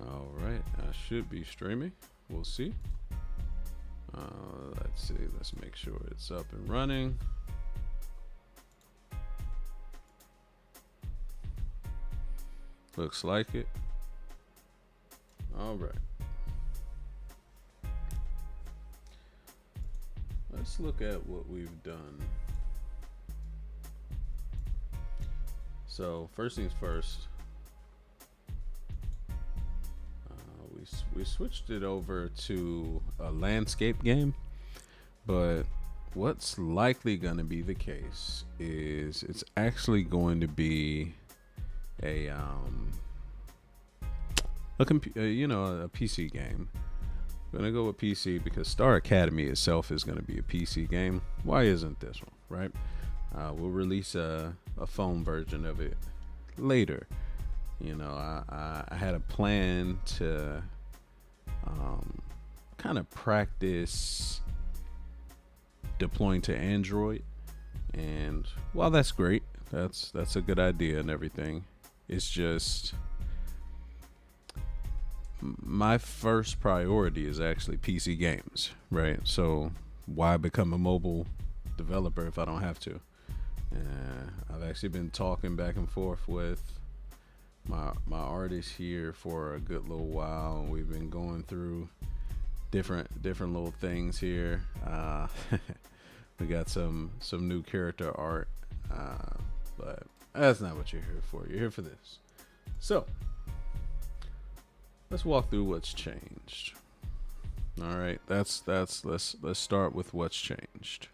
All right, I should be streaming. We'll see. Let's see. Let's make sure it's up and running. Looks like it. All right. Let's look at what we've done. So first things first, we switched it over to a landscape game, but what's likely going to be the case is it's actually going to be a a PC game. I'm gonna go with PC because Star Academy itself is gonna be a PC game. Why isn't this one, right? We'll release a phone version of it later. I had a plan to kind of practice deploying to Android, and while that's great, that's a good idea and everything. It's just my first priority is actually PC games, right? So why become a mobile developer if I don't have to? I've actually been talking back and forth with my artist here for a good little while, and we've been going through different little things here. We got some new character art, but that's not what you're here for. You're here for this. So let's walk through what's changed. All right, let's start with what's changed.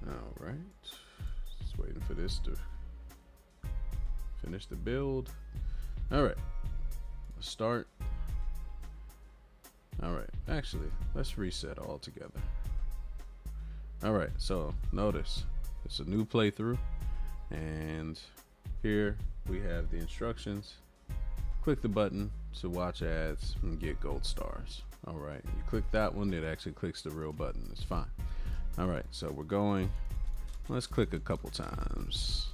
All right, just waiting for this to finish the build. All right, let's start. All right, actually, let's reset all together. All right, so notice it's a new playthrough, and here we have the instructions. Click the button to watch ads and get gold stars. All right, you click that one, it actually clicks the real button. It's fine. All right, so we're going. Let's click a couple times.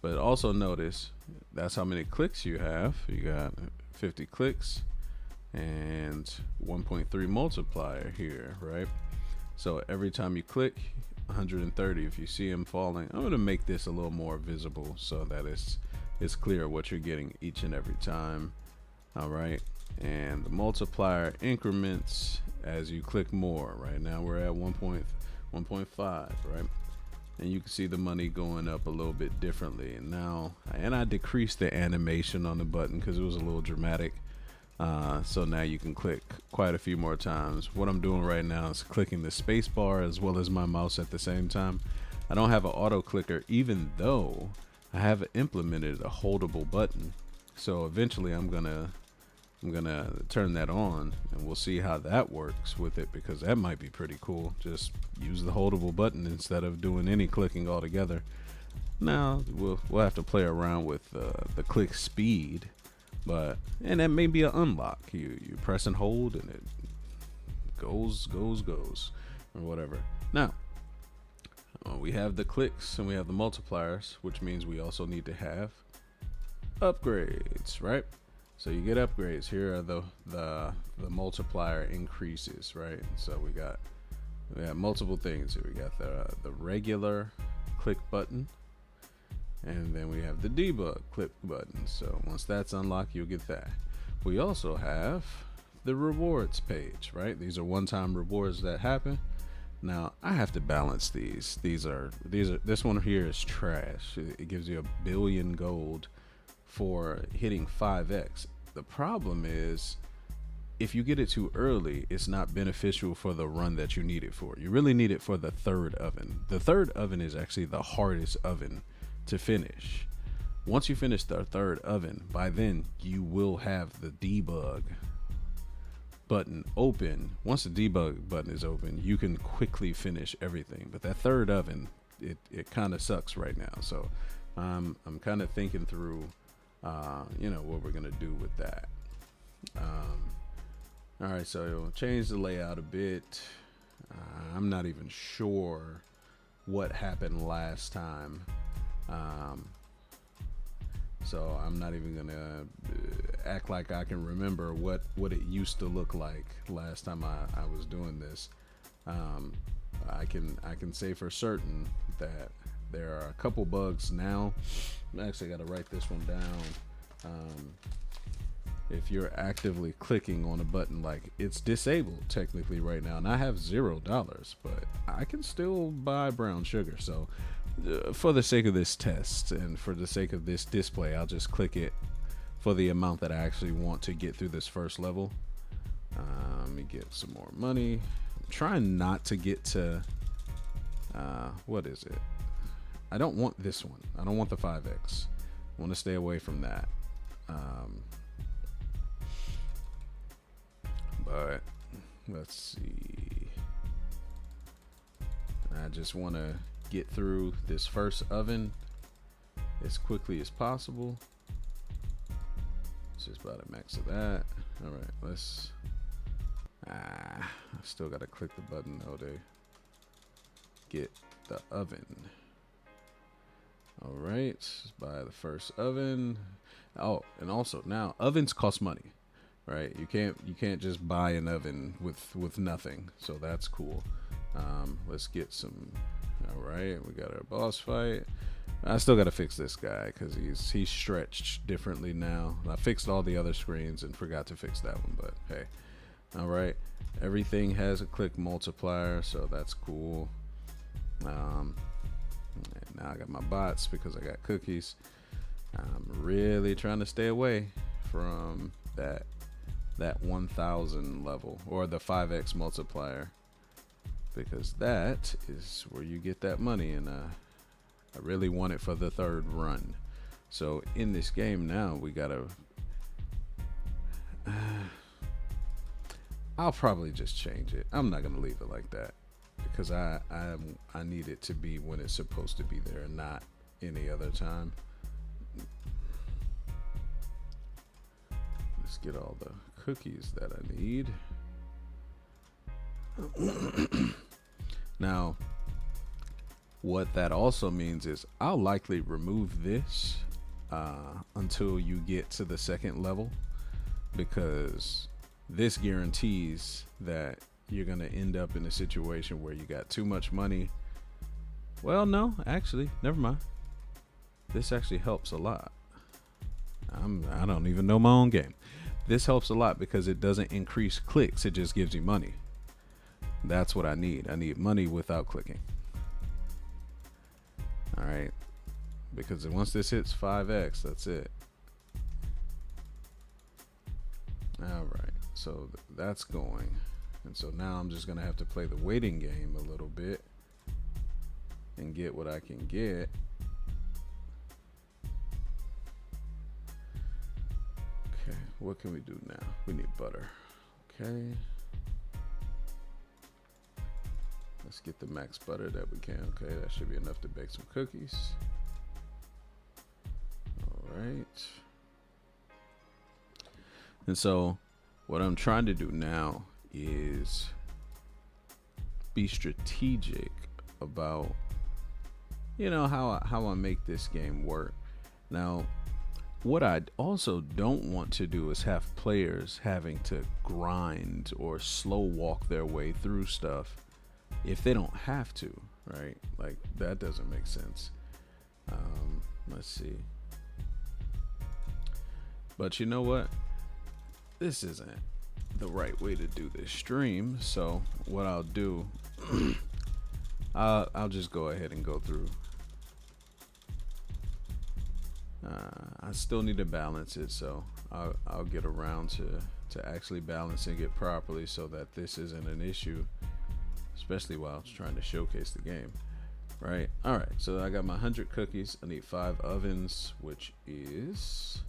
But also notice that's how many clicks you have. You got 50 clicks and 1.3 multiplier here, right? So every time you click, 130. If you see them falling, I'm gonna make this a little more visible so that it's clear what you're getting each and every time. All right, and the multiplier increments as you click more. Right now we're at 1.5, right? And you can see the money going up a little bit differently. And now, I decreased the animation on the button because it was a little dramatic. So now you can click quite a few more times. What I'm doing right now is clicking the space bar as well as my mouse at the same time. I don't have an auto clicker, even though I have implemented a holdable button. So eventually I'm gonna turn that on, and we'll see how that works with it, because that might be pretty cool. Just use the holdable button instead of doing any clicking altogether. Now we'll have to play around with the click speed. And that may be an unlock. You press and hold, and it goes, or whatever. Now, we have the clicks and we have the multipliers, which means we also need to have upgrades, right? So you get upgrades. Here are the multiplier increases, right? So we have multiple things here. We got the regular click button, and then we have the debug click button. So once that's unlocked, you'll get that. We also have the rewards page, right? These are one-time rewards that happen. Now I have to balance these. This one here is trash. It gives you 1 billion gold for hitting 5x. The problem is, if you get it too early, it's not beneficial for the run that you need it for. You really need it for the third oven. The third oven is actually the hardest oven to finish. Once you finish the third oven, by then you will have the debug button open. Once the debug button is open, you can quickly finish everything. But that third oven, it kind of sucks right now. So I'm kind of thinking through what we're gonna do with that. All right, so change the layout a bit. I'm not even sure what happened last time. So I'm not even gonna act like I can remember what it used to look like last time I was doing this. Um, I can say for certain that there are a couple bugs now. I actually got to write this one down. Um, if you're actively clicking on a button, like, it's disabled technically right now, and I have $0, but I can still buy brown sugar. So for the sake of this test and for the sake of this display, I'll just click it for the amount that I actually want to get through this first level. Let me get some more money. I'm trying not to get to what is it? I don't want this one. I don't want the 5x. I want to stay away from that. But let's see. I just want to get through this first oven as quickly as possible. It's just about a max of that. All right, let's. I still got to click the button though to get the oven. All right, let's buy the first oven. Oh, and also now ovens cost money, right? You can't just buy an oven with nothing. So that's cool. Let's get some. All right, we got our boss fight. I still got to fix this guy because he's stretched differently now. I fixed all the other screens and forgot to fix that one, but hey. All right, everything has a click multiplier, so that's cool. Now I got my bots because I got cookies. I'm really trying to stay away from that 1000 level or the 5x multiplier, because that is where you get that money, and I really want it for the third run. So in this game now, we gotta I'll probably just change it. I'm not gonna leave it like that because I need it to be when it's supposed to be there and not any other time. Let's get all the cookies that I need. Now, what that also means is I'll likely remove this until you get to the second level, because this guarantees that you're going to end up in a situation where you got too much money. Well, no, actually, never mind. This actually helps a lot. I don't even know my own game. This helps a lot because it doesn't increase clicks. It just gives you money. That's what I need. I need money without clicking. All right. Because once this hits 5x, that's it. All right. So that's going. And so now I'm just going to have to play the waiting game a little bit and get what I can get. Okay, what can we do now? We need butter. Okay. Let's get the max butter that we can. Okay, that should be enough to bake some cookies. All right. And so what I'm trying to do now is be strategic about, you know, how I make this game work. Now, what I also don't want to do is have players having to grind or slow walk their way through stuff if they don't have to, right? Like, that doesn't make sense. Let's see. But you know what? This isn't the right way to do this stream. So what I'll do, I'll just go ahead and go through. I still need to balance it, so I'll get around to actually balancing it properly so that this isn't an issue, especially while I was trying to showcase the game. Right. All right. So I got my 100 cookies. I need 5 ovens, which is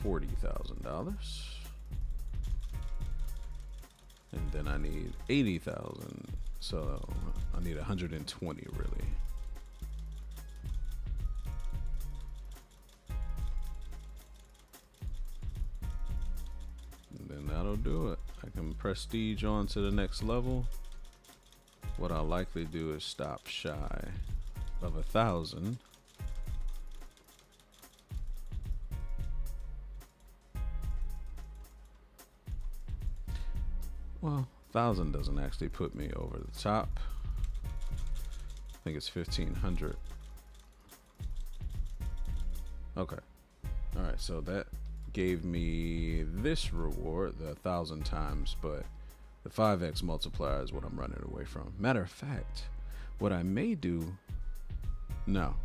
$40,000. And then I need 80,000. So I need 120 really. And then that'll do it. I can prestige on to the next level. What I'll likely do is stop shy of 1,000. Well, 1,000 doesn't actually put me over the top. I think it's 1,500. Okay. All right. So that gave me this reward, the 1,000 times, but the 5x multiplier is what I'm running away from. Matter of fact, what I may do, no,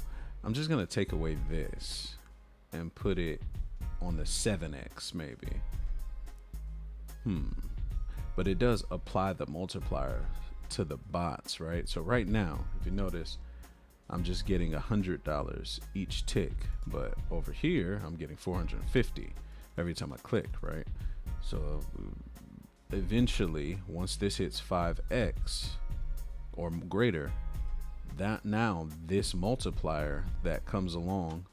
I'm just gonna take away this and put it on the 7x maybe. But it does apply the multiplier to the bots, right? So right now, if you notice, I'm just getting $100 each tick, but over here I'm getting 450 every time I click, right? So eventually, once this hits 5x or greater, that now this multiplier that comes along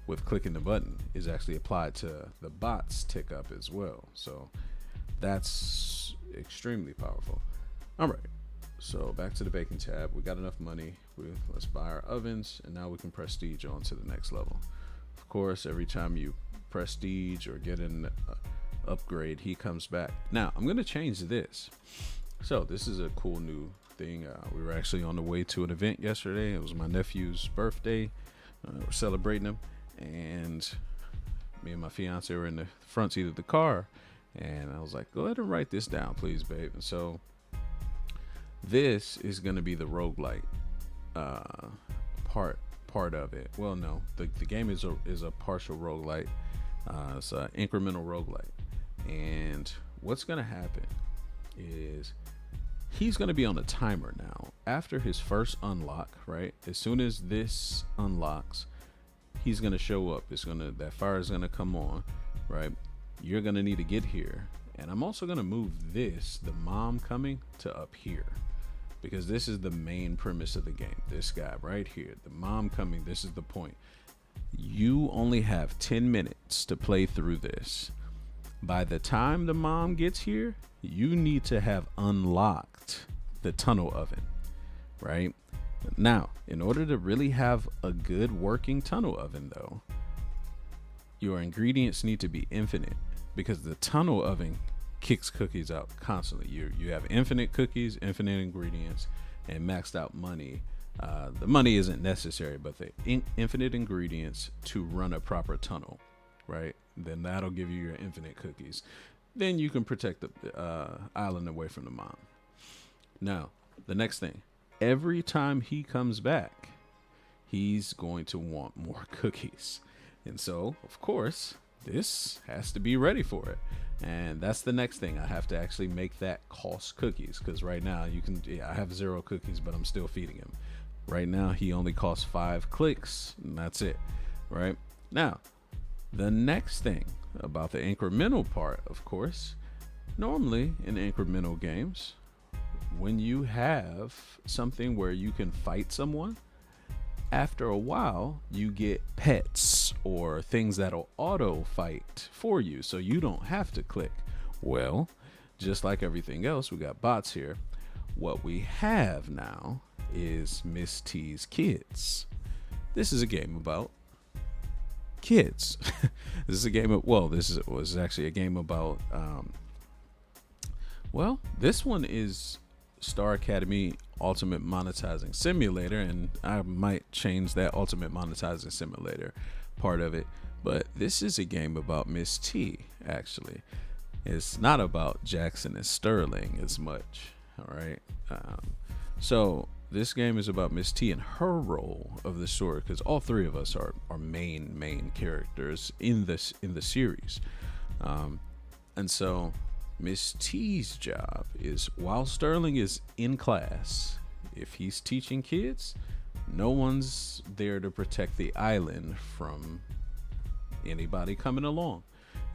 with clicking the button is actually applied to the bots tick up as well. So that's extremely powerful. All right, so back to the baking tab. We got enough money. Let's buy our ovens, and now we can prestige on to the next level. Of course, every time you prestige or get an upgrade, he comes back. Now I'm gonna change this. So this is a cool new thing. We were actually on the way to an event yesterday. It was my nephew's birthday. We're celebrating him, and me and my fiance were in the front seat of the car, and I was like, go ahead and write this down, please, babe. And so this is going to be the roguelite part of it. Well, no, the game is a partial roguelite. It's an incremental roguelite, and what's going to happen is he's going to be on a timer now. After his first unlock, right? As soon as this unlocks, he's going to show up. That fire is going to come on, right? You're going to need to get here. And I'm also going to move the mom coming, to up here, because this is the main premise of the game. This guy right here, the mom coming, this is the point. You only have 10 minutes to play through this. By the time the mom gets here, you need to have unlocked the tunnel oven, right? Now, in order to really have a good working tunnel oven, though, your ingredients need to be infinite, because the tunnel oven kicks cookies out constantly. You have infinite cookies, infinite ingredients, and maxed out money. The money isn't necessary, but the infinite ingredients to run a proper tunnel, right? Then that'll give you your infinite cookies. Then you can protect the island away from the mom. Now, the next thing, every time he comes back, he's going to want more cookies. And so, of course, this has to be ready for it. And that's the next thing. I have to actually make that cost cookies, because right now I have 0 cookies, but I'm still feeding him. Right now, he only costs 5 clicks, and that's it, right? Now, the next thing about the incremental part, of course, normally in incremental games, when you have something where you can fight someone, after a while you get pets or things that'll auto fight for you, so you don't have to click. Well, just like everything else, we got bots here. What we have now is Miss T's Kids. This is a game about kids. This is a game of, was actually a game about this one is Star Academy Ultimate Monetizing Simulator, and I might change that Ultimate Monetizing Simulator part of it, but this is a game about Miss T. Actually, it's not about Jaxon and Sterling as much. All right, so this game is about Miss T and her role of the story, because all 3 of us are main characters in the series, and so Miss T's job is, while Sterling is in class, if he's teaching kids, no one's there to protect the island from anybody coming along.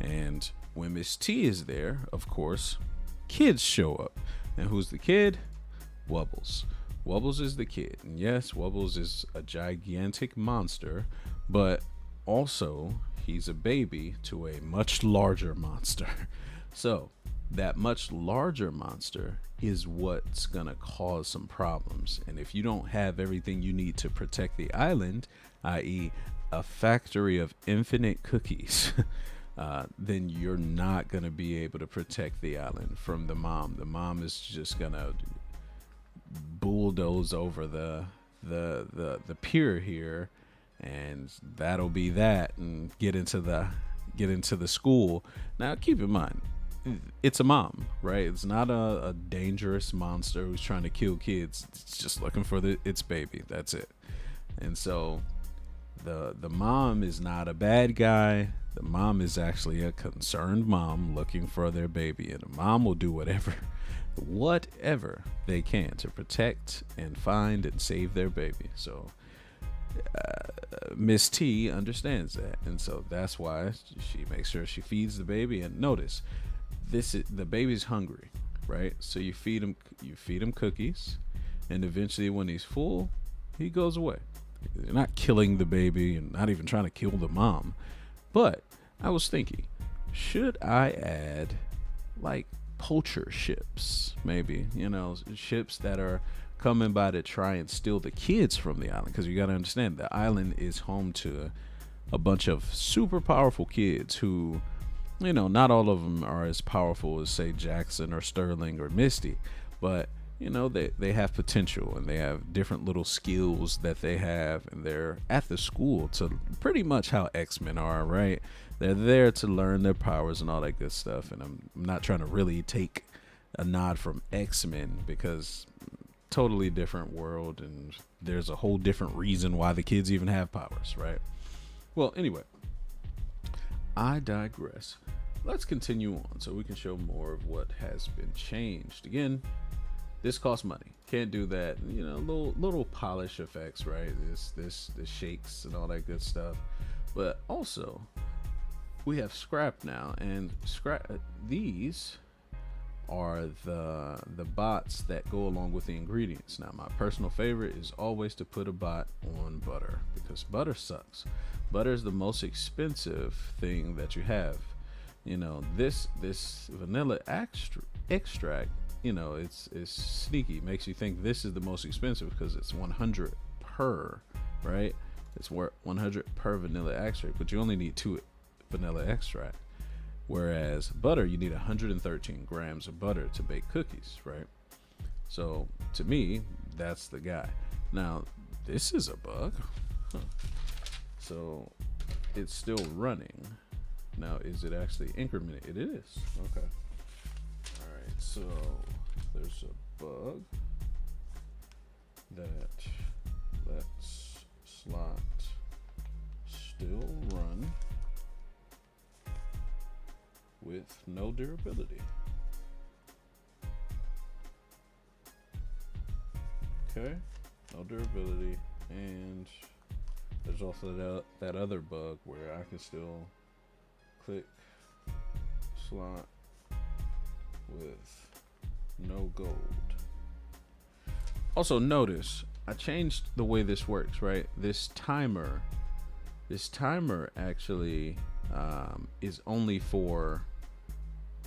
And when Miss T is there, of course, kids show up. And who's the kid? Wubbles. Wubbles is the kid. And yes, Wubbles is a gigantic monster, but also he's a baby to a much larger monster. So that much larger monster is what's gonna cause some problems. And if you don't have everything you need to protect the island, i.e. a factory of infinite cookies, then you're not going to be able to protect the island from the mom. The mom is just going to bulldoze over the pier here, and that'll be that, and get into the school. Now keep in mind, it's a mom, right? It's not a dangerous monster who's trying to kill kids. It's just looking for its baby. That's it. And so the mom is not a bad guy. The mom is actually a concerned mom looking for their baby, and the mom will do whatever they can to protect and find and save their baby. So Miss T understands that, and so that's why she makes sure she feeds the baby. And notice, the baby's hungry, right? So you feed him cookies, and eventually when he's full, he goes away. You're not killing the baby and not even trying to kill the mom. But I was thinking, should I add like poacher ships, maybe, ships that are coming by to try and steal the kids from the island? Because you got to understand, the island is home to a bunch of super powerful kids who, not all of them are as powerful as, say, Jaxon or Sterling or Misty, but they have potential, and they have different little skills that they have, and they're at the school to pretty much how X-Men are, right? They're there to learn their powers and all that good stuff. And I'm not trying to really take a nod from X-Men, because totally different world, and there's a whole different reason why the kids even have powers, right? Well, anyway, I digress. Let's continue on so we can show more of what has been changed. Again, this costs money. Can't do that. Little polish effects, right? This shakes and all that good stuff. But also, we have scrap now, and these are the bots that go along with the ingredients. Now, my personal favorite is always to put a bot on butter, because butter sucks. Butter is the most expensive thing that you have. This vanilla extract, it's sneaky. Makes you think this is the most expensive because it's 100 per, right? It's 100 per vanilla extract, but you only need 2 vanilla extract. Whereas butter, you need 113 grams of butter to bake cookies, right? So to me, that's the guy. Now, this is a bug. So it's still running. Now, is it actually incremented? It is. Okay. All right. So there's a bug that lets slot still run with no durability. Okay. No durability. And there's also that other bug where I can still click slot with no gold. Also notice I changed the way this works, right? This timer actually is only for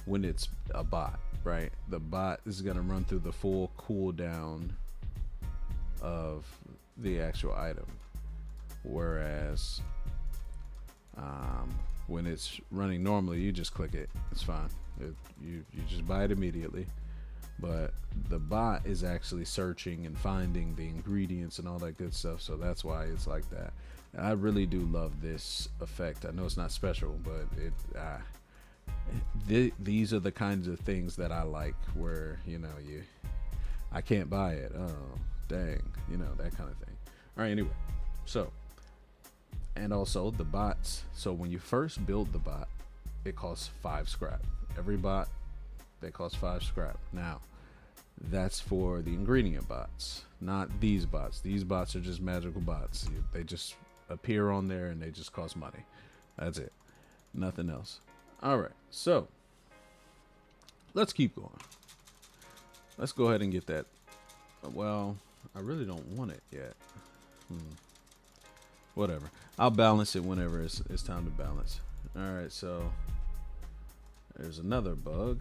when it's a bot, right? The bot is going to run through the full cooldown of the actual item, whereas when it's running normally, you just click it, it's fine. You just buy it immediately. But the bot is actually searching and finding the ingredients and all that good stuff, so that's why it's like that. I really do love this effect. I know it's not special, but these are the kinds of things that I like, where I can't buy it. Oh dang, that kind of thing. All right, anyway, so, and also the bots. So when you first build the bot, it costs 5 scrap. Every bot, they cost 5 scrap. Now, that's for the ingredient bots, not these bots. These bots are just magical bots. They just appear on there and they just cost money. That's it. Nothing else. All right, so let's keep going. Let's go ahead and get that. Well, I really don't want it yet. Whatever. I'll balance it whenever it's time to balance. All right, so there's another bug,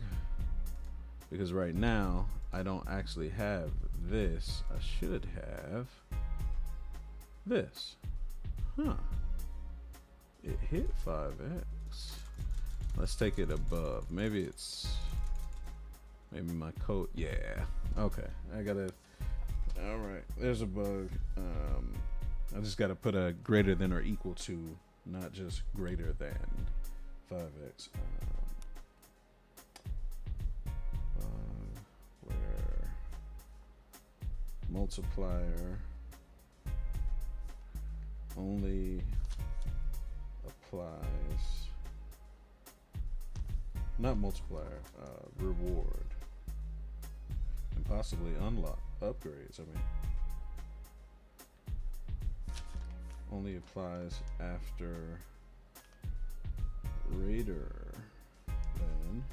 because right now I don't actually have this. I should have this. It hit 5x. Let's take it above. Maybe my code. Yeah. Okay. I gotta. All right. There's a bug. I just gotta put a greater than or equal to, not just greater than 5x. Where multiplier only applies, not multiplier, reward, and possibly unlock upgrades. I mean, only applies after greater than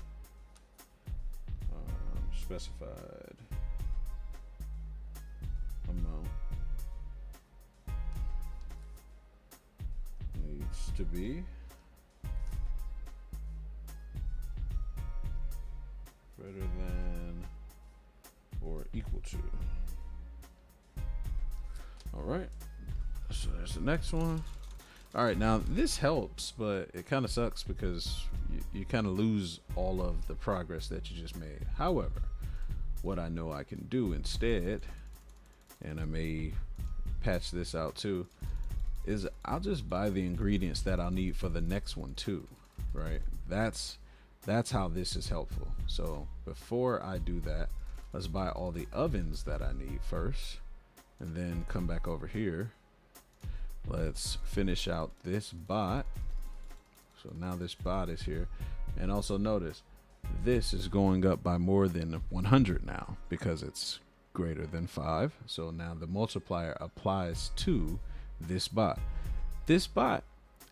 specified amount needs to be greater than or equal to. All right, so there's the next one. All right, now this helps, but it kind of sucks because you kind of lose all of the progress that you just made. However, what I know I can do instead, and I may patch this out too, is I'll just buy the ingredients that I'll need for the next one too, right? That's how this is helpful. So before I do that, let's buy all the ovens that I need first, and then come back over here. Let's finish out this bot. So now this bot is here, and also notice this is going up by more than 100 now because it's greater than 5. So now the multiplier applies to this bot. This bot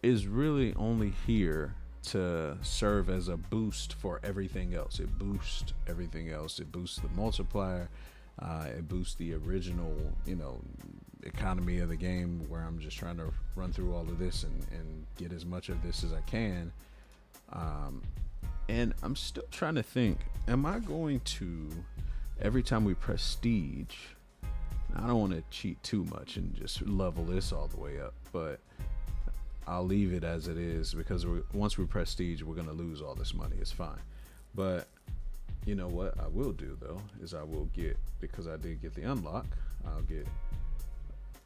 is really only here to serve as a boost for everything else. It boosts everything else. It boosts the multiplier. It boosts the original, economy of the game, where I'm just trying to run through all of this and get as much of this as I can. And I'm still trying to think, am I going to, every time we prestige, I don't want to cheat too much and just level this all the way up, but I'll leave it as it is, because once we prestige, we're going to lose all this money. It's fine. But you know what I will do though, is I will get, because I did get the unlock, I'll get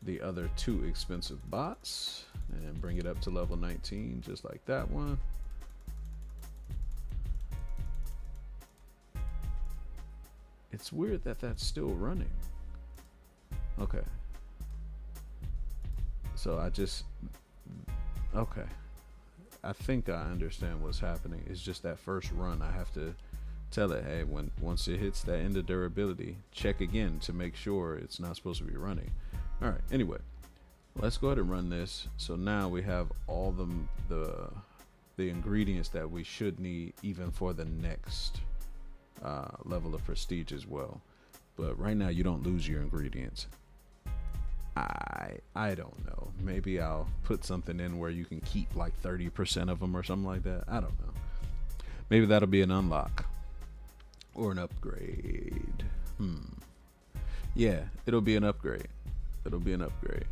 the other 2 expensive bots and bring it up to level 19, just like that one. It's weird that that's still running. Okay. So okay. I think I understand what's happening. It's just that first run, I have to tell it, hey, once it hits that end of durability, check again to make sure it's not supposed to be running. All right, anyway, let's go ahead and run this. So now we have all the ingredients that we should need even for the next level of prestige as well. But right now you don't lose your ingredients. I don't know. Maybe I'll put something in where you can keep like 30% of them or something like that. I don't know. Maybe that'll be an unlock or an upgrade. Yeah, it'll be an upgrade. It'll be an upgrade.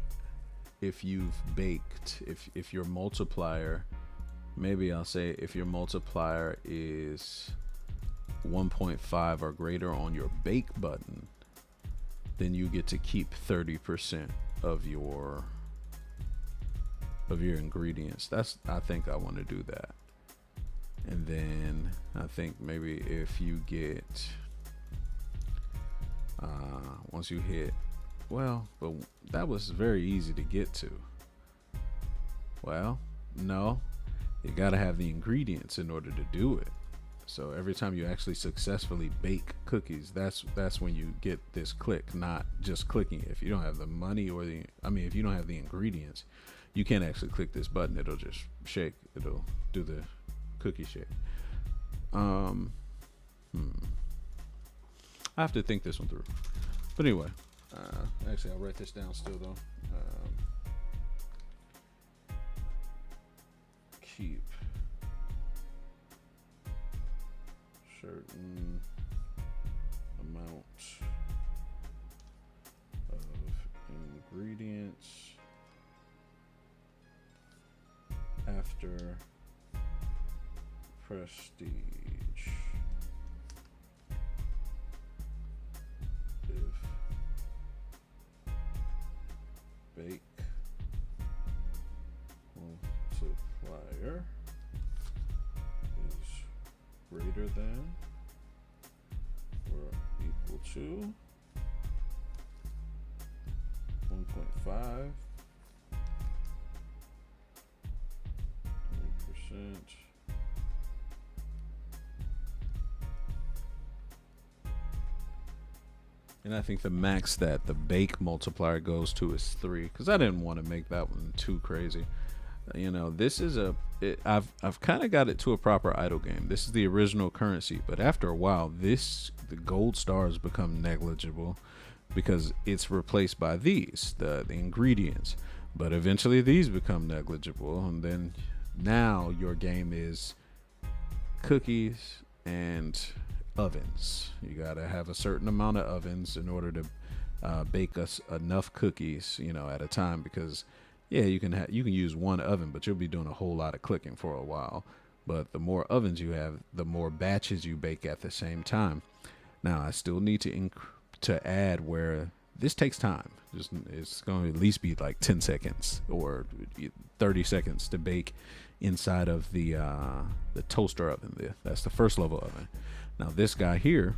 If you've baked, if your multiplier, maybe I'll say if your multiplier is 1.5 or greater on your bake button, then you get to keep 30% of your ingredients. I think I want to do that. And then I think maybe if you get once you hit, well, but that was very easy to get to. Well, no, you got to have the ingredients in order to do it. So every time you actually successfully bake cookies, that's when you get this click, not just clicking it. If you don't have the money if you don't have the ingredients, you can't actually click this button. It'll just shake. It'll do the cookie shake. I have to think this one through. But anyway, actually I'll write this down still though. Keep certain amount of ingredients after prestige. If bake multiplier is greater than or equal to 1.5 percent. And I think the max that the bake multiplier goes to is 3, because I didn't want to make that one too crazy. You know, this is I've kind of got it to a proper idle game. This is the original currency, but after a while, the gold stars become negligible because it's replaced by the ingredients. But eventually, these become negligible, and then now your game is cookies and ovens. You gotta have a certain amount of ovens in order to bake us enough cookies, you know, at a time. Because yeah, you can use one oven, but you'll be doing a whole lot of clicking for a while. But the more ovens you have, the more batches you bake at the same time. Now I still need to add where this takes time. It's going to at least be like 10 seconds or 30 seconds to bake inside of the toaster oven. That's the first level oven. Now this guy here,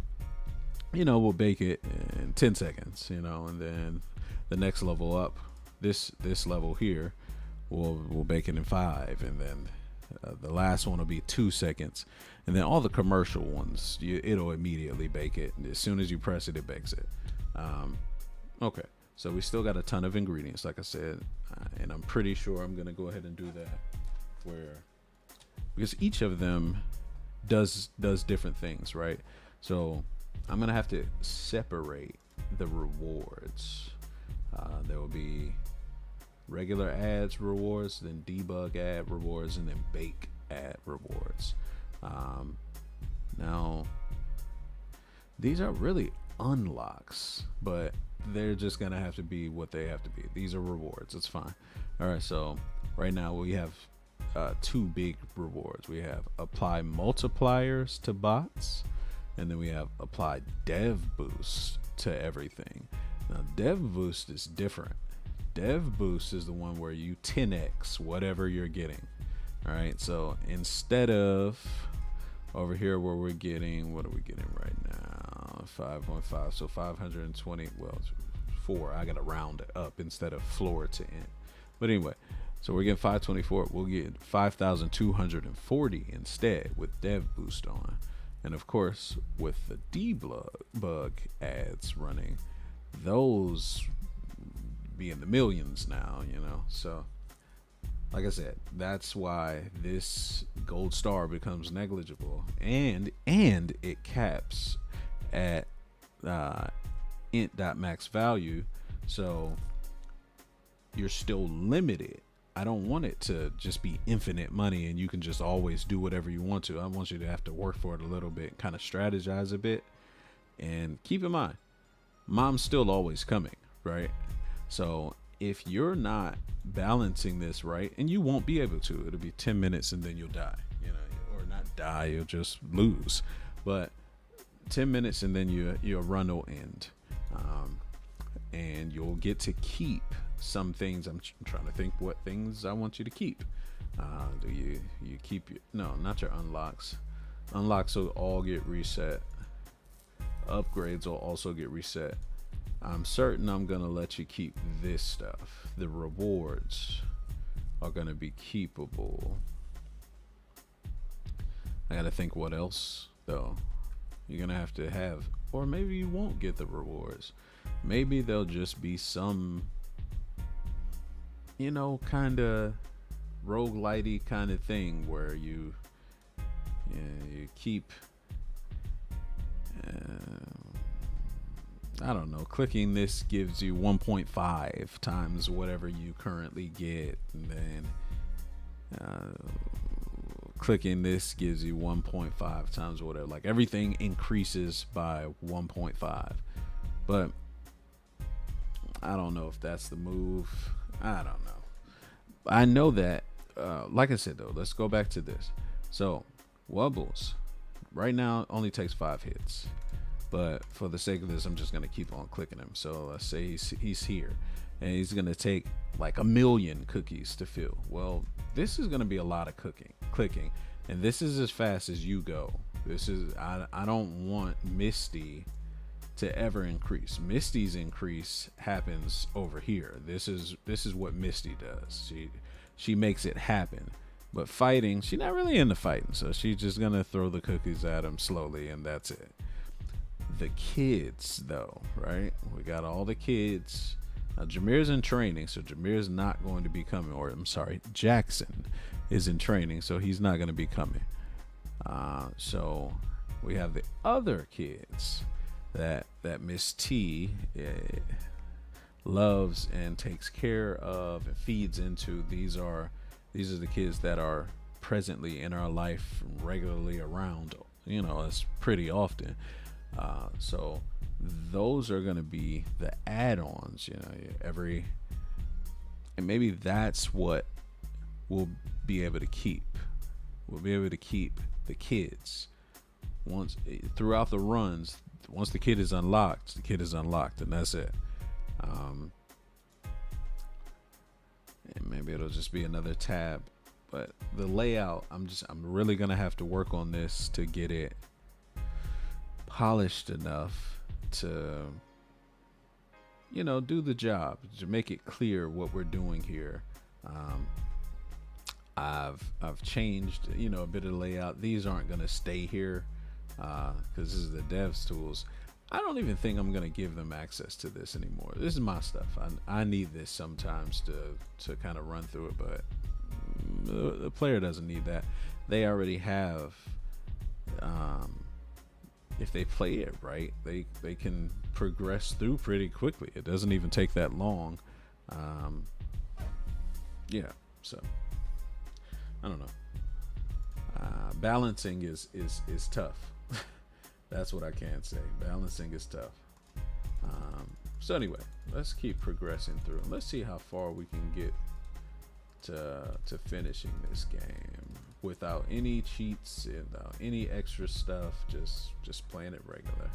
you know, will bake it in 10 seconds, you know, and then the next level up, this level here, will bake it in 5, and then the last one will be 2 seconds, and then all the commercial ones, it'll immediately bake it. As soon as you press it, it bakes it. Okay, so we still got a ton of ingredients, like I said, and I'm pretty sure I'm gonna go ahead and do that, because each of them does different things, right? So I'm gonna have to separate the rewards. There will be regular ads rewards, then debug ad rewards, and then bake ad rewards. Now these are really unlocks, but they're just gonna have to be what they have to be. These are rewards. It's fine. All right, so right now we have 2 big rewards. We have apply multipliers to bots, and then we have apply dev boost to everything. Now dev boost is different. Dev boost is the one where you 10x whatever you're getting. All right, so instead of over here where we're getting, what are we getting right now? 5.5, so 520, well, 4. I gotta round it up instead of floor to end. But anyway, so we're getting 524. We'll get 5,240 instead with dev boost on. And of course, with the debug ads running, those be in the millions now, you know. So like I said, that's why this gold star becomes negligible, and it caps at int.max value, so you're still limited. I don't want it to just be infinite money and you can just always do whatever you want to. I want you to have to work for it a little bit, kind of strategize a bit, and keep in mind, mom's still always coming, right? So if you're not balancing this right, and you won't be able to, it'll be 10 minutes and then you'll die, you know, or not die, you'll just lose. But 10 minutes and then your run will end, and you'll get to keep some things. I'm trying to think what things I want you to keep. Do you keep your, no, not your unlocks. Unlocks will all get reset. Upgrades will also get reset. I'm certain I'm gonna let you keep this stuff. The rewards are gonna be keepable. I gotta think what else though. You're gonna have to have, or maybe you won't get the rewards. Maybe there'll just be some, you know, kind of roguelite-y kind of thing where you keep I don't know, clicking this gives you 1.5 times whatever you currently get, and then clicking this gives you 1.5 times whatever. Like everything increases by 1.5. But I don't know if that's the move. I don't know. I know that like I said though, let's go back to this. So Wubbles. Right now, it only takes 5 hits. But for the sake of this, I'm just going to keep on clicking him. So let's say he's here. And he's going to take like 1,000,000 cookies to fill. Well, this is going to be a lot of clicking. And this is as fast as you go. I don't want Misty to ever increase. Misty's increase happens over here. This is what Misty does. She makes it happen. But fighting, she's not really into fighting, so she's just gonna throw the cookies at him slowly, and that's it. The kids, though, right? We got all the kids. Now Jameer's in training, so Jameer's not going to be coming. Or I'm sorry, Jaxon is in training, so he's not going to be coming. So we have the other kids that Miss T loves and takes care of and feeds into. These are the kids that are presently in our life, regularly around. It's pretty often. So those are going to be the add-ons. And maybe that's what we'll be able to keep. We'll be able to keep the kids throughout the runs. Once the kid is unlocked, and that's it. And maybe it'll just be another tab. But the layout, I'm really gonna have to work on this to get it polished enough to do the job, to make it clear what we're doing here. I've changed a bit of the layout. These aren't gonna stay here because this is the devs tools. I don't even think I'm gonna give them access to this anymore. This is my stuff. I need this sometimes to kind of run through it, but the player doesn't need that. They already have. If they play it right, they can progress through pretty quickly. It doesn't even take that long. So I don't know. Balancing is tough. That's what I can say. Balancing is tough. So anyway, let's keep progressing through. Let's see how far we can get to finishing this game without any cheats, without any extra stuff. Just playing it regular.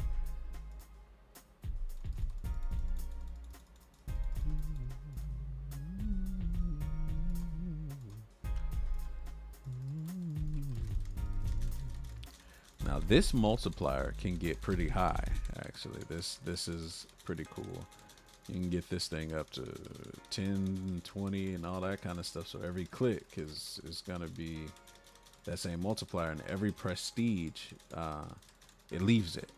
Now this multiplier can get pretty high. Actually, this is pretty cool. You can get this thing up to 10, 20, and all that kind of stuff. So every click is gonna be that same multiplier, and every prestige it leaves it.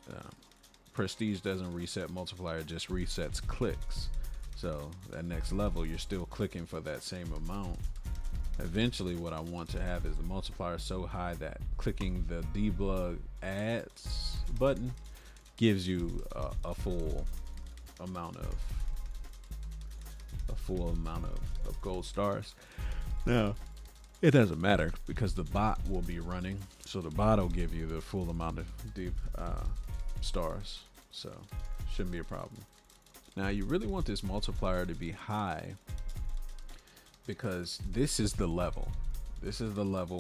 Prestige doesn't reset multiplier; it just resets clicks. So that next level, you're still clicking for that same amount. Eventually what I want to have is the multiplier so high that clicking the debug ads button gives you a full amount of gold stars. Now it doesn't matter because the bot will be running, so the bot will give you the full amount of deep stars, so shouldn't be a problem. Now you really want this multiplier to be high because this is the level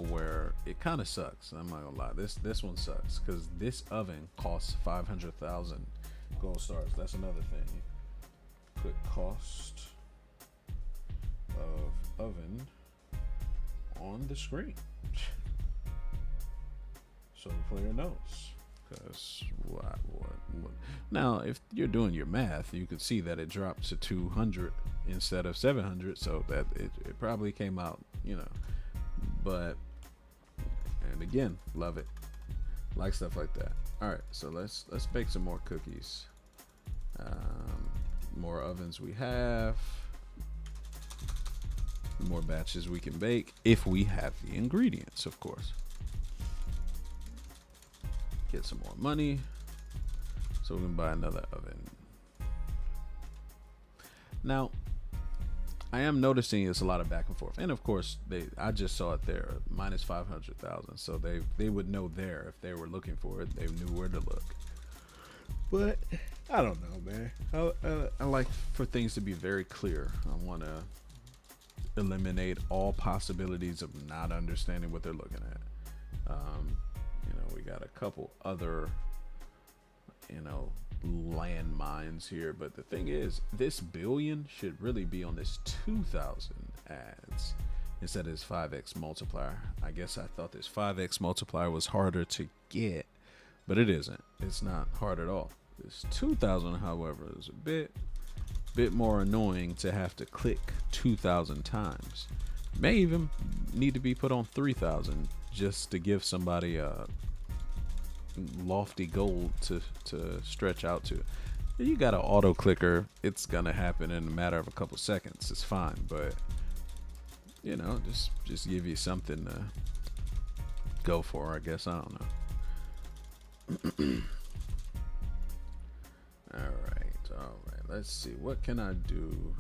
where it kind of sucks. I'm not gonna lie, this one sucks because this oven costs 500,000 gold stars. That's another thing. Put cost of oven on the screen so the player knows. Because what? Now, if you're doing your math, you could see that it dropped to 200 instead of 700, so that it probably came out, But, and again, love it, like stuff like that. All right, so let's bake some more cookies. More ovens we have. More batches we can bake if we have the ingredients, of course. Get some more money so we can buy another oven. Now, I am noticing it's a lot of back and forth, and of course, I just saw it there, minus 500,000. So they would know there if they were looking for it. They knew where to look. But I don't know, man. I like for things to be very clear. I want to eliminate all possibilities of not understanding what they're looking at. We got a couple other, landmines here. But the thing is, this billion should really be on this 2,000 ads instead of this 5x multiplier. I guess I thought this 5x multiplier was harder to get, but it isn't. It's not hard at all. This 2,000, however, is a bit more annoying to have to click 2,000 times. May even need to be put on 3,000 just to give somebody a lofty goal to stretch out to. You got an auto clicker, it's gonna happen in a matter of a couple seconds. It's fine, but just give you something to go for, I guess. I don't know. All right, let's see, what can I do?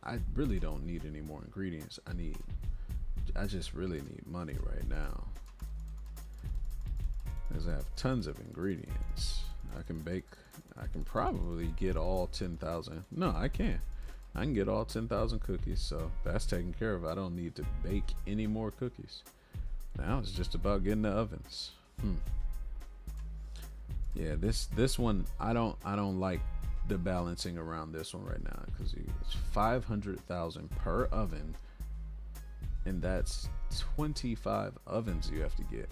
I really don't need any more ingredients. I just really need money right now, because I have tons of ingredients. I can probably get all 10,000. No, I can't. I can get all 10,000 cookies, so that's taken care of. I don't need to bake any more cookies. Now it's just about getting the ovens. Yeah, this one, I don't like the balancing around this one right now, because it's 500,000 per oven, and that's 25 ovens you have to get.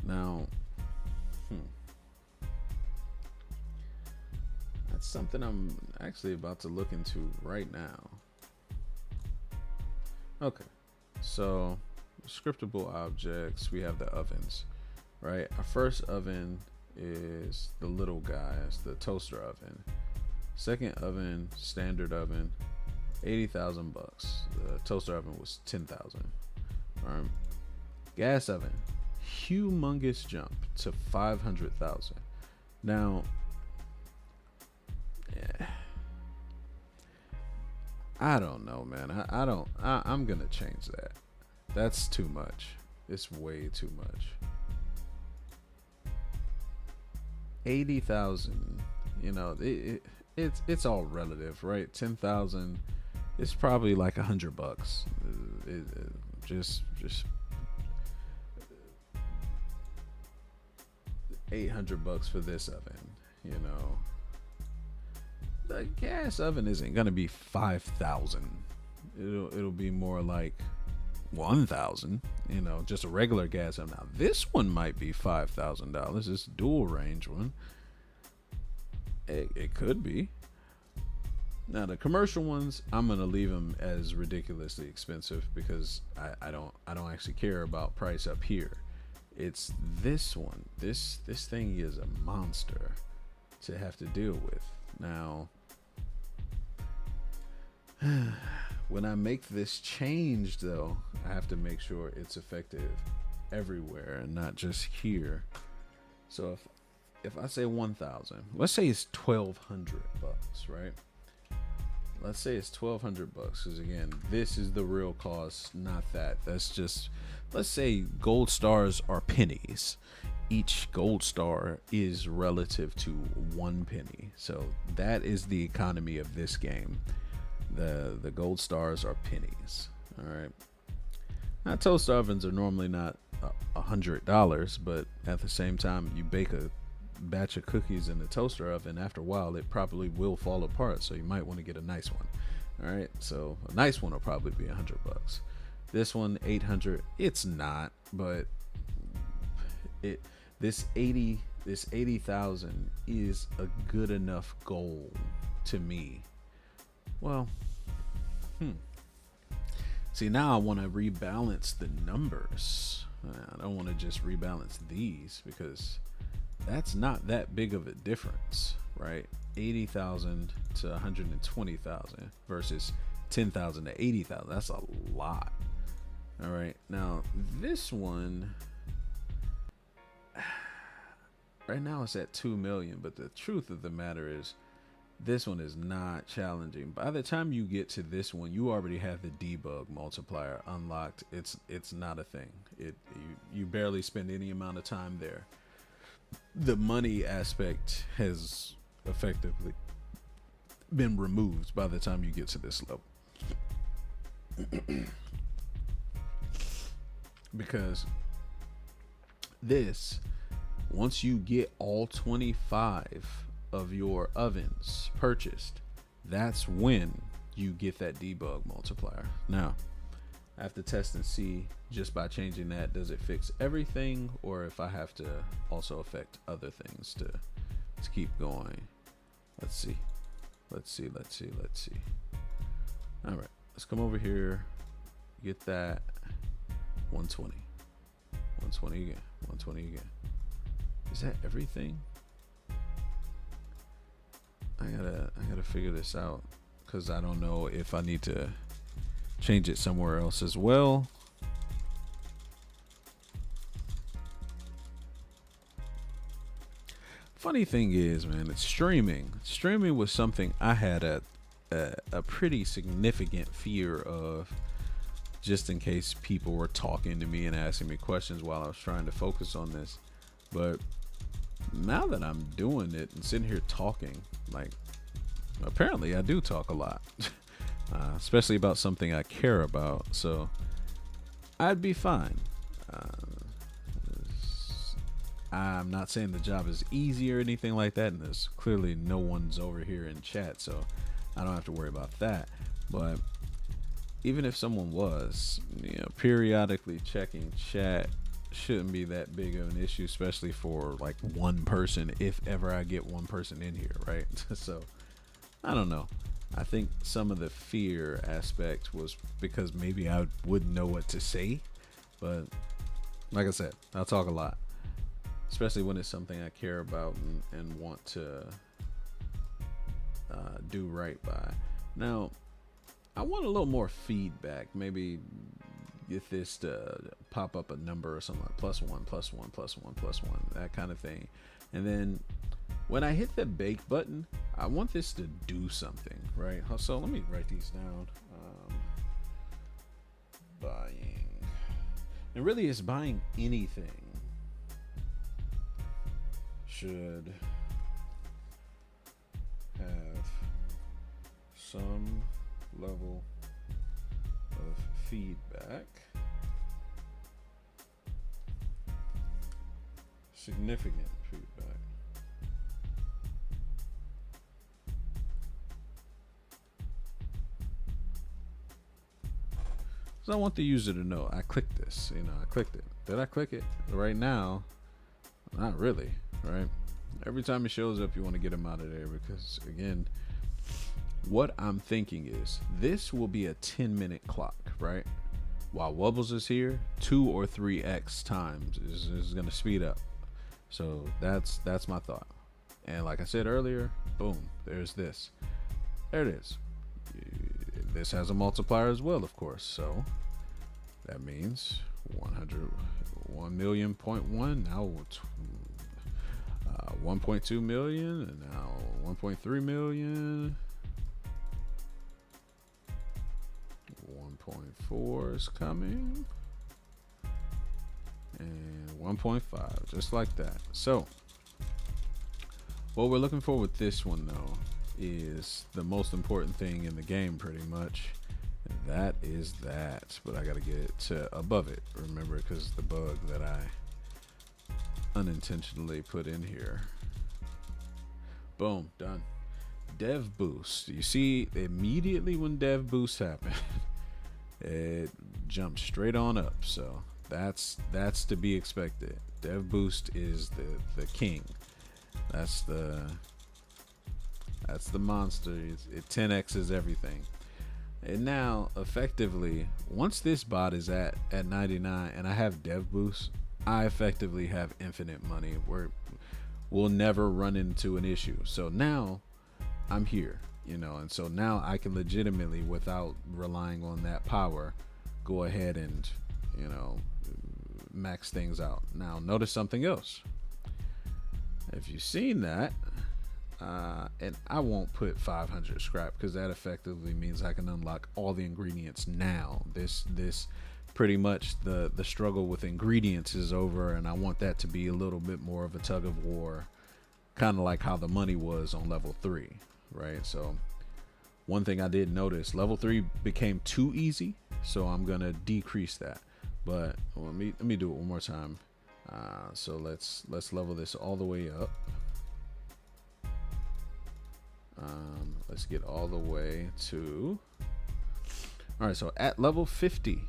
Now, that's something I'm actually about to look into right now. Okay, so scriptable objects, we have the ovens, right? Our first oven is the little guy, it's the toaster oven. Second oven, standard oven, 80,000 bucks. The toaster oven was 10,000. All right. Gas oven, humongous jump to 500,000. Now, I don't know, man. I'm gonna change that. That's too much. It's way too much. 80,000, it's all relative, right? 10,000, it's probably like $100. Just 800 bucks for this oven. The gas oven isn't gonna be 5,000. It'll be more like 1,000. Just a regular gas oven. Now this one might be $5,000. This dual range one. It could be. Now the commercial ones, I'm gonna leave them as ridiculously expensive, because I don't actually care about price up here. It's this one. This thing is a monster to have to deal with. Now, when I make this change, though, I have to make sure it's effective everywhere and not just here. So if I say 1,000, let's say it's 1,200 bucks, right? Let's say it's 1,200 bucks, because again, this is the real cost, not that. That's just, let's say gold stars are pennies. Each gold star is relative to 1 penny. So that is the economy of this game. The gold stars are pennies. All right. Now, toaster ovens are normally not $100, but at the same time, you bake a batch of cookies in the toaster oven, after a while it probably will fall apart, so you might want to get a nice one. All right, so a nice one will probably be $100. This one, 800. It's not, but this 80,000 is a good enough goal to me. Well, see, now I want to rebalance the numbers. I don't want to just rebalance these, because that's not that big of a difference, right? 80,000 to 120,000 versus 10,000 to 80,000. That's a lot. All right. Now, this one, right now it's at 2 million, but the truth of the matter is, this one is not challenging. By the time you get to this one, you already have the debug multiplier unlocked. It's not a thing. You barely spend any amount of time there. The money aspect has effectively been removed by the time you get to this level. Because this, once you get all 25 of your ovens purchased, that's when you get that debug multiplier. Now, I have to test and see just by changing that, does it fix everything, or if I have to also affect other things to keep going. Let's see. All right, let's come over here, get that 120 again, 120 again. Is that everything? I gotta figure this out, because I don't know if I need to change it somewhere else as well. Funny thing is, man, it's streaming. Streaming was something I had a pretty significant fear of, just in case people were talking to me and asking me questions while I was trying to focus on this. But now that I'm doing it and sitting here talking, like, apparently I do talk a lot, especially about something I care about. So I'd be fine. I'm not saying the job is easy or anything like that, and there's clearly no one's over here in chat, so I don't have to worry about that. But even if someone was, periodically checking chat shouldn't be that big of an issue, especially for like one person, if ever I get one person in here, right? So I don't know. I think some of the fear aspect was because maybe I wouldn't know what to say, but like I said, I'll talk a lot, especially when it's something I care about and want to do right by. Now, I want a little more feedback. Maybe get this to pop up a number or something like +1, +1, +1, +1, that kind of thing. And then when I hit the bake button, I want this to do something, right? So let me write these down. Buying. And really, it's buying anything should have some level of feedback, significant feedback. So I want the user to know I clicked this, I clicked it. Did I click it? Right now, not really, right? Every time it shows up, you want to get them out of there, because again, what I'm thinking is this will be a 10-minute clock, right? While Wubbles is here, 2 or 3x times is going to speed up. So that's my thought. And like I said earlier, boom, there's this. There it is. This has a multiplier as well, of course. So that means 1 million.1, now 1.2 million, and now 1.3 million. 1.4 is coming, and 1.5, just like that. So what we're looking for with this one, though, is the most important thing in the game, pretty much, and that is that. But I got to get it to above it, remember, because the bug that I unintentionally put in here. Boom, done. Dev boost. You see, immediately when dev boost happened, it jumped straight on up. So that's to be expected. Dev boost is the king. That's the monster. It 10x's everything. And now, effectively, once this bot is at 99 and I have dev boost, I effectively have infinite money where we'll never run into an issue. So now I'm here, and so now I can legitimately, without relying on that power, go ahead and, max things out. Now, notice something else. If you've seen that, and I won't put 500 scrap, because that effectively means I can unlock all the ingredients now. This pretty much the struggle with ingredients is over, and I want that to be a little bit more of a tug of war, kind of like how the money was on level 3, right? So one thing I did notice, level 3 became too easy, so I'm gonna decrease that. But let me do it one more time. So let's level this all the way up. Let's get all the way to, all right, so at level 50,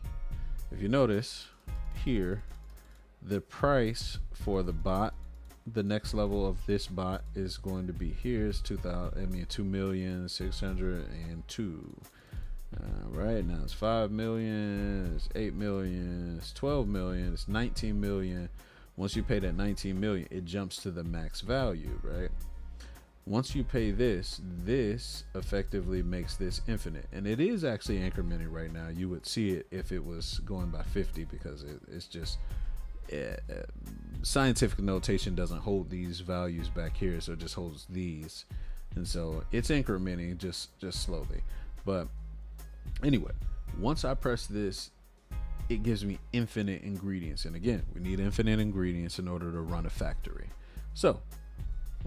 if you notice here, the price for the bot, the next level of this bot is going to be here is 2,602. Right now it's 5 million, it's 8 million, it's 12 million, it's 19 million. Once you pay that 19 million, it jumps to the max value, right? Once you pay this effectively makes this infinite, and it is actually incrementing right now. You would see it if it was going by 50, because it's just scientific notation doesn't hold these values back here, so it just holds these, and so it's incrementing just slowly. But anyway, once I press this, it gives me infinite ingredients, and again, we need infinite ingredients in order to run a factory. So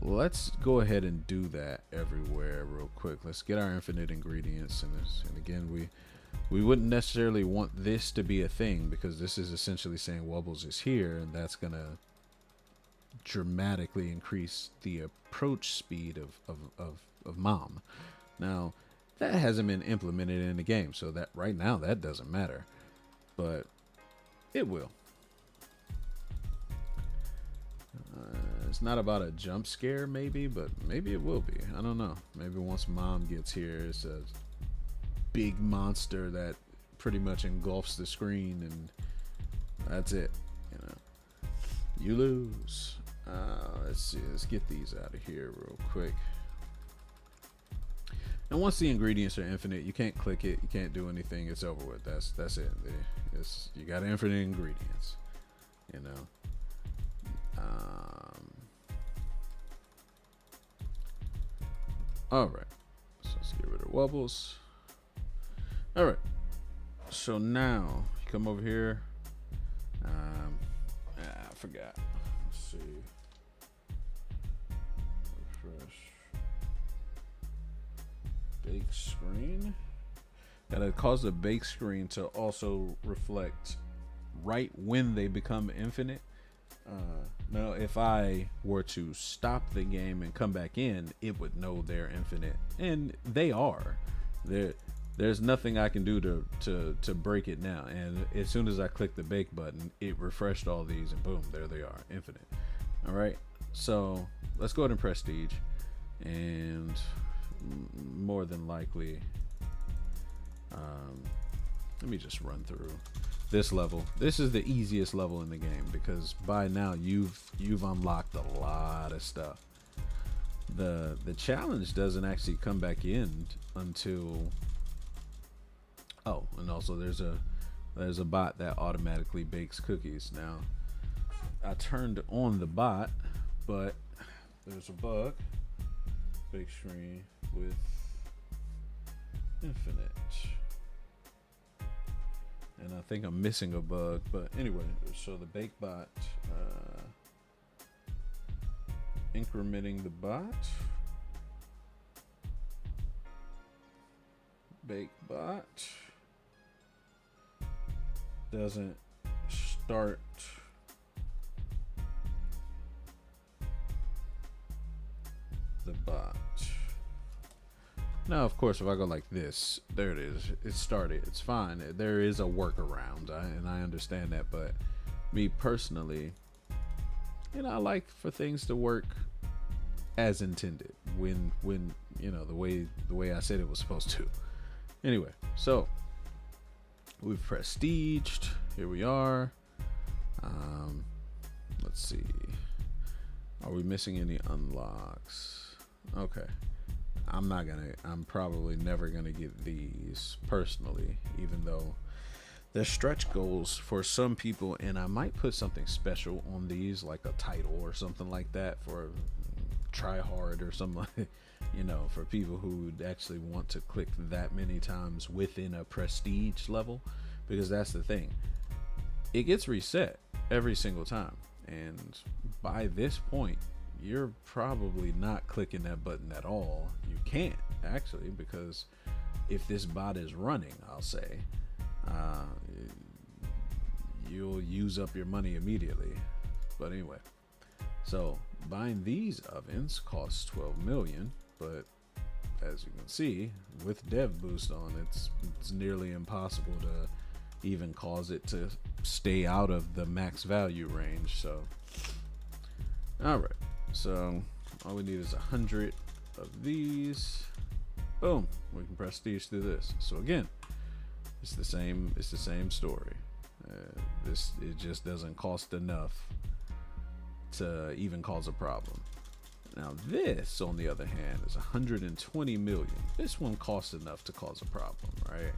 let's go ahead and do that everywhere real quick. Let's get our infinite ingredients, and again, we wouldn't necessarily want this to be a thing, because this is essentially saying Wubbles is here, and that's gonna dramatically increase the approach speed of Mom. Now, that hasn't been implemented in the game, so that right now that doesn't matter, but it will. It's not about a jump scare, maybe, but maybe it will be. I don't know. Maybe once Mom gets here, it's a big monster that pretty much engulfs the screen, and that's it. You know, you lose. Let's see. Let's get these out of here real quick. And once the ingredients are infinite, you can't click it. You can't do anything. It's over with. That's it. You got infinite ingredients. You know. All right. So let's get rid of Wubbles. All right. So now you come over here. I forgot. Let's see. Refresh. Bake screen. Gotta cause the bake screen to also reflect right when they become infinite. Now, if I were to stop the game and come back in, it would know they're infinite, and they are. There's nothing I can do to break it now. And as soon as I click the bake button, it refreshed all these, and boom, there they are, infinite. All right, so let's go ahead and prestige, and more than likely, let me just run through this level. This is the easiest level in the game, because by now you've unlocked a lot of stuff. The challenge doesn't actually come back in until, oh, and also there's a bot that automatically bakes cookies. Now, I turned on the bot, but there's a bug. Bake screen with infinite. And I think I'm missing a bug, but anyway, so the bake bot, incrementing the bot, bake bot doesn't start the bot. Now, of course, if I go like this, there it is. It started. It's fine. There is a workaround, and I understand that. But me personally, I like for things to work as intended. When the way I said it was supposed to. Anyway, so we've prestiged. Here we are. Let's see. Are we missing any unlocks? Okay. I'm probably never gonna get these personally, even though they're stretch goals for some people, and I might put something special on these, like a title or something like that, for try hard or something like, for people who actually want to click that many times within a prestige level, because that's the thing. It gets reset every single time, and by this point, you're probably not clicking that button at all. You can't, actually, because if this bot is running, I'll say, you'll use up your money immediately. But anyway, so buying these ovens costs 12 million, but as you can see, with dev boost on, it's nearly impossible to even cause it to stay out of the max value range. So all right, so all we need is 100 of these. Boom, we can prestige through this. So again, it's the same story. It just doesn't cost enough to even cause a problem. Now this, on the other hand, is 120 million. This one costs enough to cause a problem, right?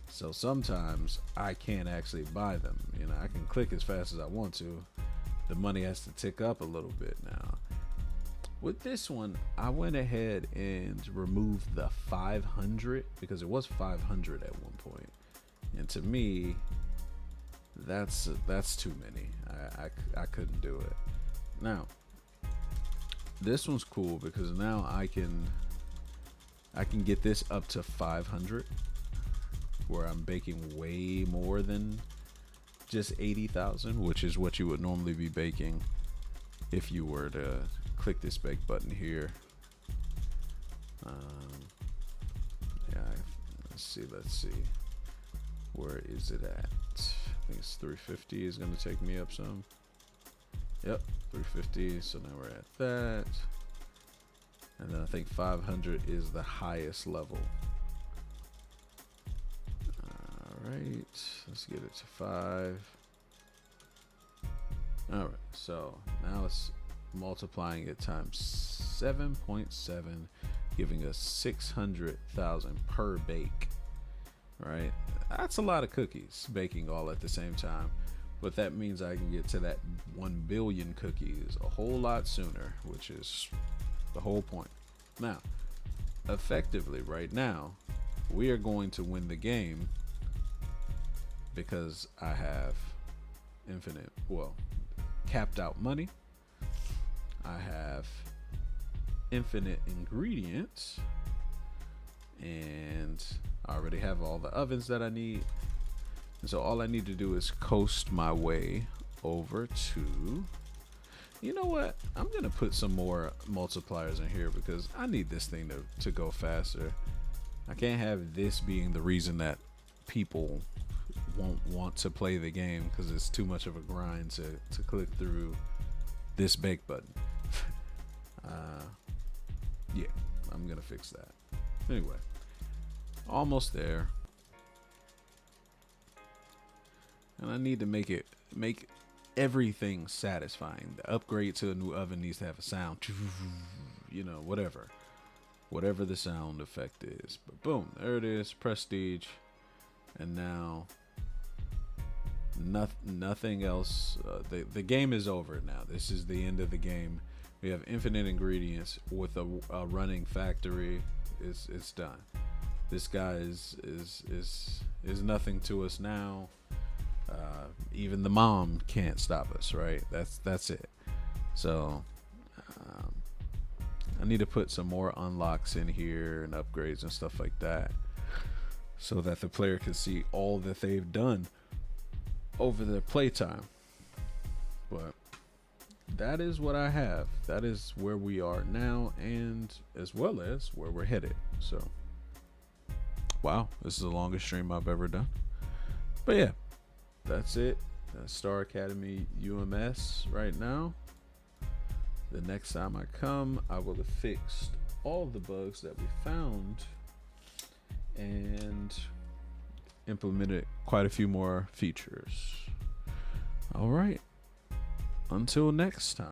So sometimes I can't actually buy them. You know, I can click as fast as I want to. The money has to tick up a little bit now. With this one, I went ahead and removed the 500 because it was 500 at one point. And to me, that's too many. I couldn't do it. Now, this one's cool because now I can get this up to 500, where I'm baking way more than just 80,000, which is what you would normally be baking if you were to click this bake button here. Yeah, let's see. Where is it at? I think it's 350 is going to take me up some. Yep, 350. So now we're at that. And then I think 500 is the highest level. All right, let's get it to 5. All right, so now it's multiplying it times 7.7, giving us 600,000 per bake. Right, that's a lot of cookies baking all at the same time, but that means I can get to that 1 billion cookies a whole lot sooner, which is the whole point. Now, effectively right now, we are going to win the game because I have infinite, well, capped out money. I have infinite ingredients, and I already have all the ovens that I need. And so all I need to do is coast my way over to, you know what? I'm going to put some more multipliers in here because I need this thing to go faster. I can't have this being the reason that people won't want to play the game because it's too much of a grind to click through this bake button. Yeah, I'm going to fix that. Anyway, almost there. And I need to make everything satisfying. The upgrade to a new oven needs to have a sound, you know, whatever the sound effect is. But boom, there it is, prestige. And now nothing else. The game is over now. This is the end of the game. We have infinite ingredients with a running factory. It's done. This guy is nothing to us now. Even the mom can't stop us, right? That's it. So I need to put some more unlocks in here and upgrades and stuff like that, so that the player can see all that they've done over their playtime. But that is what I have. That is where we are now, and as well as where we're headed. So wow, this is the longest stream I've ever done. But yeah, that's it. Star Academy UMS right now. The next time I come, I will have fixed all the bugs that we found and implemented quite a few more features. All right, until next time.